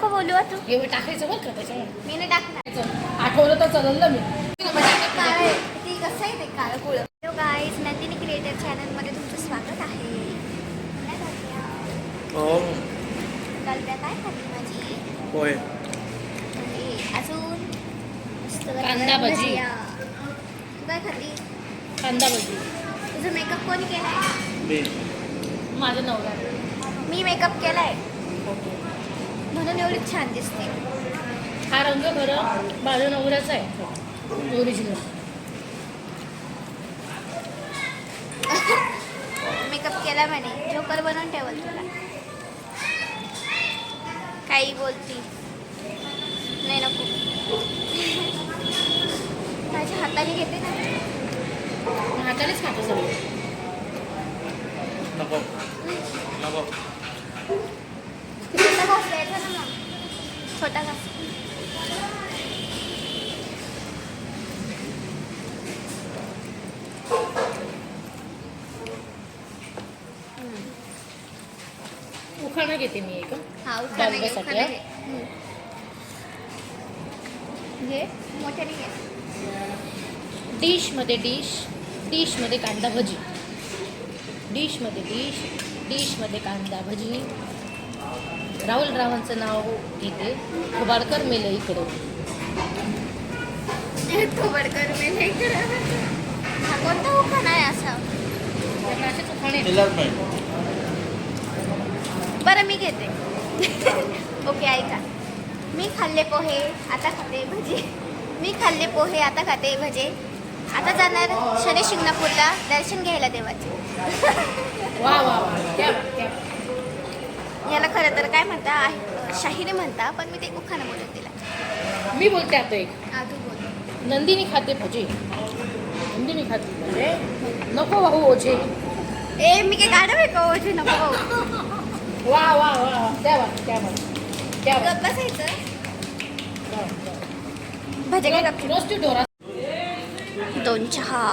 नको बोलू तू. एवढं टाकायचं बरं का त्याच्यामुळे. मी नाही टाकणार. आठवलं तर चालेल ना मी. काळं ती कसं आहे ते काळं कुळं. हॅलो गाईज, नंदिनी क्रिएटर चॅनलमध्ये तुमचं स्वागत आहे. काय करते? हो कल्प्या काय खाल्ली माझी? होय. आणि अजून मस्त कांदा भजी. भजिया. तू काय खाल्ली? कांदा भजी. तुझा मेकअप कोणी केलाय? मी माझा नवरा. मी मेकअप केलाय म्हणून एवढी छान दिसते. हा रंग खरं माझ्या नवऱ्याचा आहे, ओरिजिनल. मेकअप केला म्हणे, जोकर बनवून ठेवल तुला. काही बोलती नाही, नको. माझ्या हाताने घेते ना. हातानेच खातो सगळं. नको नको. छोटा घास द्यायचा ना मग. छोटा घास. उखाणा घेते मी एक. हा उखाणा घे, डाळीसाठी, उखाणा हा? घे. घे मोठ्याने घे. डिशमध्ये कांदा भजी. डिशमध्ये कांदा भजी. राहुल रावांचं नाव घेते. खबाडकर मेले इकडे. खोबडकर मी नाही करत. हा कोणता उखाणा आहे असा? त्याला असेच उखाणे. तिलाच माहिती. बरं मी घेते. ओके ऐका. मी खाल्ले पोहे आता खाते भजे. मी खाल्ले पोहे आता खाते भजे. आता जाणार शनी शिंगणापूरला दर्शन घ्यायला देवाचे. वा वा वा. क्या क्या. याला खरं तर काय म्हणता, शाहिरी म्हणता, पण मी ते उखाणं बोलून दिला. मी बोलते आता एक. हा तू बोल. नंदिनी खाते भजे. नंदिनी खाते भजे. नको भाऊ ओझे. ए मी काय गाणं आहे का ओझे नको भाऊ. वा वा वा. त्या वा त्या वा त्या वा. गप्प बसायचं. भजे काय गप्प. रोस्टी डोरा. 2 चहा.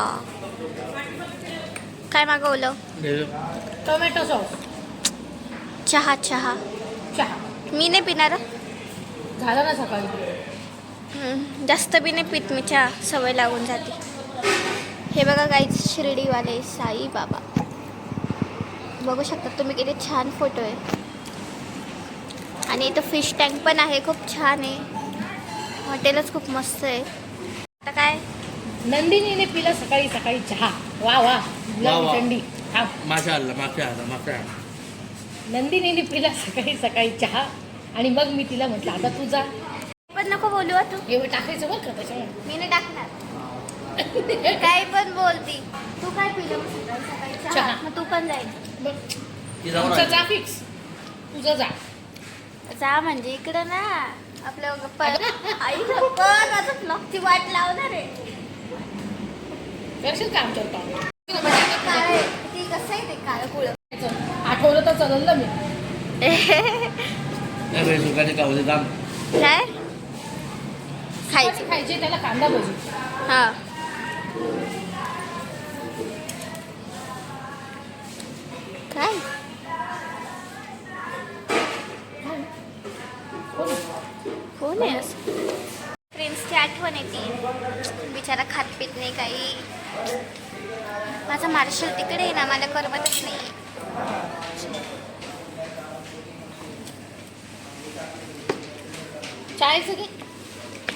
काय मागवलं? Tomato sauce. चहा. चहा मी नाही पिणार. झाला ना सकाळी. जास्त बी नाही पित मी चहा, सवय लागून जाते. हे बघा गाईज, शिर्डीवाले साई बाबा. बघू शकता तुम्ही किती छान फोटो आहे. आणि इथं फिश टँक पण आहे, खूप छान आहे. हॉटेलच खूप मस्त आहे. आता काय नंदिनीने पिला सकाळी सकाळी चहा. वा वा. वा वा. थंडी. हा. माशा आला. नंदिनीने पिला सकाळी सकाळी चहा. आणि मग मी तिला म्हटलं आता तू जा. पण नको बोलू तू. एवढं टाकायचं बरं का त्याच्यामुळे. मी नाही टाकणार. काय पण बोलती. तू काय पिलं मग सकाळी सकाळी चहा? चहा. मग तू पण जाईल. बघ, ती जाऊन तुमचा आली. जा फिक्स. तुझं जा. जा म्हणजे इकडं ना आपल्या आई पण माझं ब्लॉगची वाट लावणार आहे. करशील का आमच्यावर पाहून? काळं आहे ती कसं आहे ते काळं कुळं. आठवलं तर चालेल ना मी. नाही सुखाने कावले दाम. काय खायचं? खायचे त्याला कांदा भजी. हा काय कोण आहे असं? फ्रेंड्सची आठवण येते. बिचारा खात पीत नाही काही. माझा मार्शल तिकडे आहे ना, मला करमतच नाही. चायचं घे.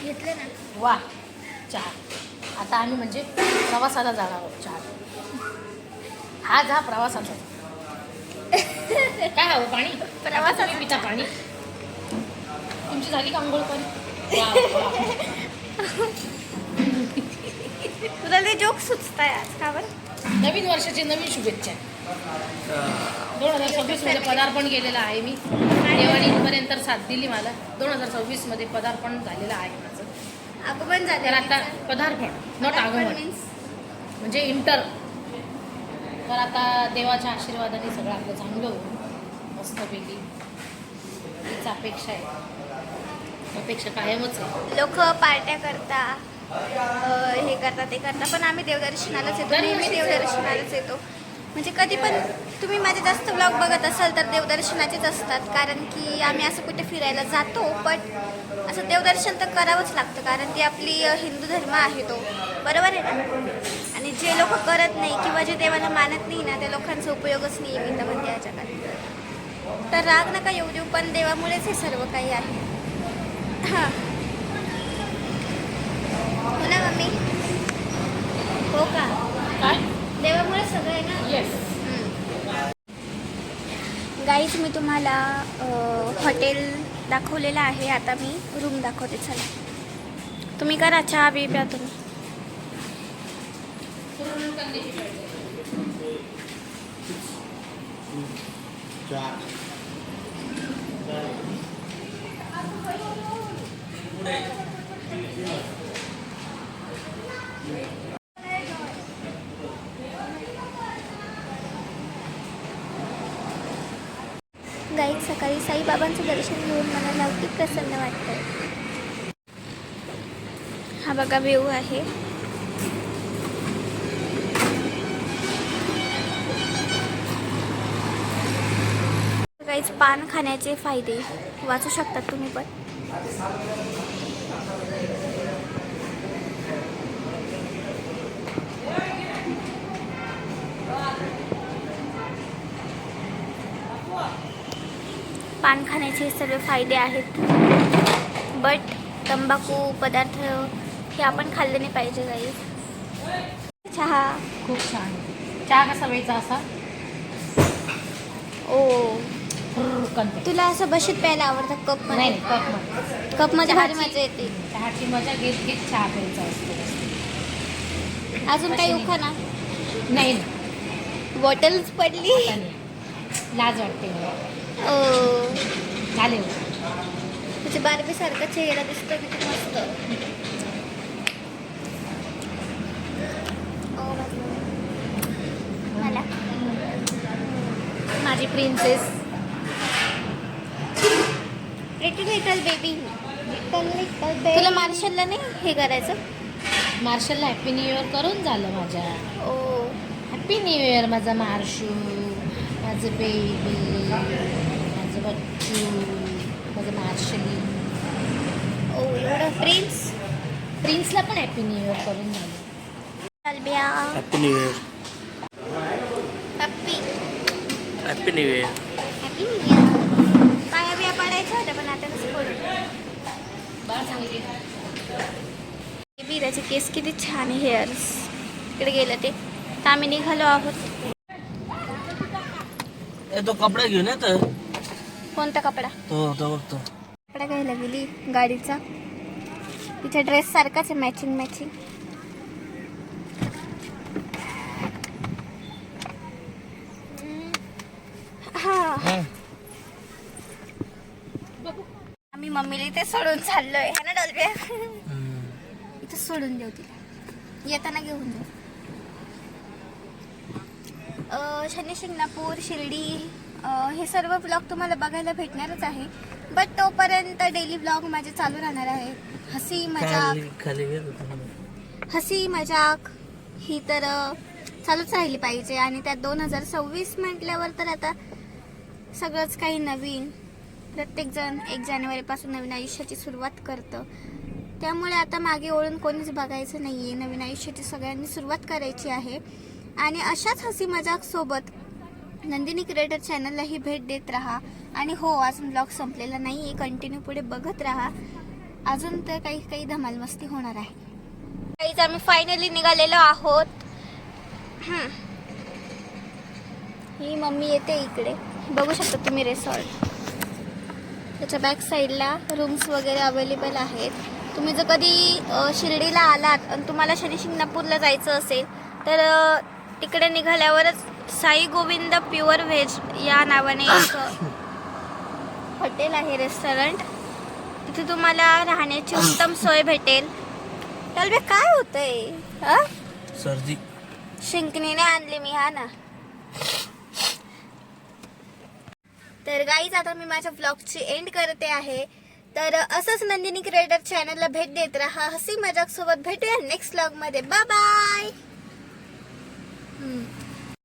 घेतलं ना. वा. चहा. आता आम्ही म्हणजे प्रवासाला जाणार आहोत. चहा हा जा प्रवासाचा. काय हवं पाणी? प्रवासाचं. तुम्ही पिता पाणी. तुमची झाली का अंघोळ पाणी? तुला ते जोक सुचताय आज का बरं? नवीन वर्षाची नवीन शुभेच्छा. 2026 मध्ये पदार्पण केलेलं आहे मी. दिवाळीपर्यंत साथ दिली मला. 2026 मध्ये पदार्पण झालेलं आहे माझं. आगमन तर झालं. आता पदार्पण नॉट आगमन म्हणजे इंटर. तर आता देवाच्या आशीर्वादाने सगळं आपलं चांगलं होईल मस्तपैकी. हीच अपेक्षा आहे. अपेक्षा कायमच आहे. लोक पार्ट्या करता, हे करता ते करता, पण आम्ही देवदर्शनालाच येतो. नेहमी देवदर्शनालाच येतो. म्हणजे कधी पण तुम्ही माझे जास्त ब्लॉग बघत असाल तर देवदर्शनाचेच असतात, कारण की आम्ही असं कुठे फिरायला जातो पण असं देवदर्शन तर करावंच लागतं, कारण ती आपली हिंदू धर्म आहे तो, बरोबर आहे ना. आणि जे लोक करत नाही किंवा जे देवाला मानत नाही ना त्या लोकांचा उपयोगच नाही मी तर म्हणते या जगात. तर राग नका येऊ देऊ, पण देवामुळेच हे सर्व काही आहे. हां हो ना मम्मी, हो का, काय देवामुळे सगळं आहे ना. येस. गाईज मी तुम्हाला हॉटेल दाखवलेलं आहे, आता मी रूम दाखवते. चला तुम्ही करा चहा बी प्या तुम्ही. गाईज सकाळी साईबाबांचं दर्शन घेऊन मला अगदी प्रसन्न वाटतंय. हा बघा व्ह्यू आहे. गाईज पान खाण्याचे फायदे वाचू शकतात तुम्ही पण. पान खाण्याचे सर्व फायदे आहेत, बट तंबाखू पदार्थ हे आपण खाल्ले नाही पाहिजे गाईज. चहा खूप छान. चहा कसा वेळचा असा ओ, कंटे. तुला असं बशीत प्यायला आवडतं कप नाही मध्ये? नाही, कपमध्ये. कपमध्ये भारी चहाची- मजा येते. चहाची मजा घेत घेत चहा प्यायचा असतो. अजून काही उखा ना, नाही नाही, बॉटल्स पडली. आता नाही. लाज वाटते मला. ओ, झाले तुझे बारबी सारखा चेहरा दिसतो किती मस्त. ओ, मला माझी प्रिन्सेस. लिटल लिटल बेबी, तुला मार्शलला नाही हे करायचं? मार्शलला हॅपी न्यू इयर करून झालं माझ्या. ओ, हॅपी न्यू इयर माझा मार्शू, माझं बेबी, माझं बच्चू, माझं मार्शली. ओ एवढं प्रिन्स. प्रिन्सला पण हॅपी न्यू इयर करून झालं. तालब्या happy new year. Happy happy new year. Happy new year. पाया बिया पडायचं होतं पण आता कसं पडू. बेबी त्याचे केस किती छान आहे, हेअर्स. इकडे गेलं ते तर आम्ही निघालो आहोत. तो कपडा घेऊन तर कोणता कपडा? तो बघतो. कपडा घ्यायला गेली गाडीचा. तिच्या ड्रेस सारखाच आहे, मॅचिंग मॅचिंग. हा आम्ही मम्मीला इथे सोडून चाललोय है ना डॉल्ब्या. इथे सोडून देऊ तिला, येताना घेऊन जाऊ. शनी शिंगणापूर, शिर्डी हे सर्व ब्लॉग तुम्हाला बघायला भेटणारच आहे, बट तोपर्यंत डेली ब्लॉग माझे चालू राहणार आहे. हसी मजाक, हसी मजाक ही तर चालूच राहिली पाहिजे. आणि त्यात 2026 म्हटल्यावर तर आता सगळंच काही नवीन. प्रत्येकजण 1 जानेवारीपासून नवीन आयुष्याची सुरुवात करतं, त्यामुळे आता मागे ओळून कोणीच बघायचं नाही आहे. नवीन आयुष्याची सगळ्यांनी सुरुवात करायची आहे. आणि अशाच हसी मजाक सोबत नंदिनी क्रिएटर चॅनललाही भेट देत राहा. आणि हो, अजून ब्लॉग संपलेला नाही आहे, कंटिन्यू पुढे बघत राहा. अजून तर काही काही धमाल मस्ती होणार आहे. काहीच आम्ही फायनली निघालेलो आहोत. ही मम्मी येते इकडे, बघू शकता तुम्ही रिसॉर्ट. त्याच्या बॅक साईडला रूम्स वगैरे अवेलेबल आहेत. तुम्ही जर कधी शिर्डीला आलात आणि तुम्हाला शनी शिंगणापूरला जायचं असेल तर तिकडे निघाल्यावरच साई गोविंद प्युअर व्हेज या नावाने एक हॉटेल आहे, रेस्टॉरंट. तिथे तुम्हाला राहण्याची उत्तम सोय भेटेल. त्याला काय होतंय? सर्दी शिंकणीने आणली मी, हा ना. तर गाईज आता मी माझ्या ब्लॉगची एंड करते आहे. तर असंच नंदिनी क्रिएटर चॅनलला भेट देत राहा. हसी मजाक सोबत भेटूया नेक्स्ट ब्लॉग मध्ये. Bye bye.